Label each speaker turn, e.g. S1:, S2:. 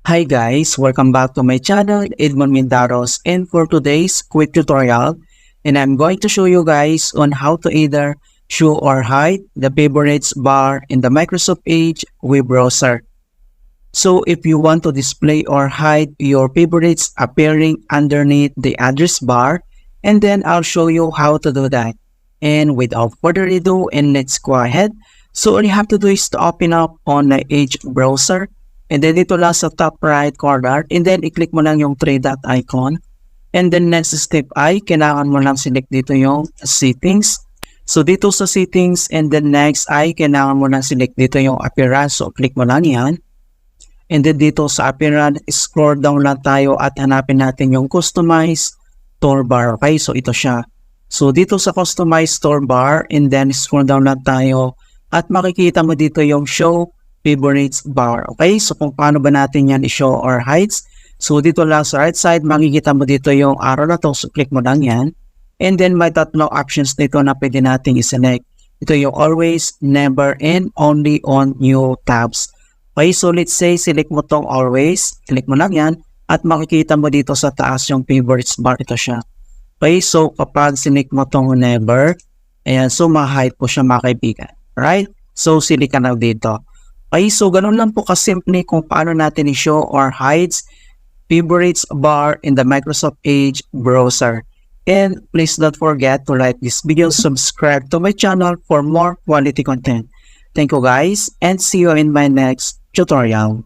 S1: Hi guys, welcome back to my channel, Edmond Mindaros, and for today's quick tutorial, and I'm going to show you guys on how to either show or hide the favorites bar in the Microsoft Edge web browser. So if you want to display or hide your favorites appearing underneath the address bar, and then I'll show you how to do that. And without further ado, and let's go ahead. So all you have to do is to open up on the Edge browser. And then dito lang sa top right corner, and then i-click mo lang yung 3 dot icon. And then next step ay, kailangan mo lang select dito yung settings. So dito sa settings, and then next ay, kailangan mo lang select dito yung appearance. So click mo lang yan. And then dito sa appearance, scroll down lang tayo at hanapin natin yung customize toolbar. Okay, so ito siya. So dito sa customize toolbar, and then scroll down lang tayo at makikita mo dito yung show favorites bar. Okay, so kung paano ba natin yan i-show or hides. So dito lang sa right side, makikita mo dito yung arrow na to. So click mo lang yan. And then may tatlong options dito na pwede natin i-select. Ito yung always, never, and only on new tabs. Okay, so let's say select mo tong always. Click mo lang yan. At makikita mo dito sa taas yung favorites bar. Ito siya. Okay, so kapag select mo tong never, ayan, so ma-hide po siya mga kaibigan. Right? So select ka na dito. Okay, so ganun lang po kasimple kung paano natin i-show or hides favorites bar in the Microsoft Edge browser. And please don't forget to like this video, subscribe to my channel for more quality content. Thank you guys, and see you in my next tutorial.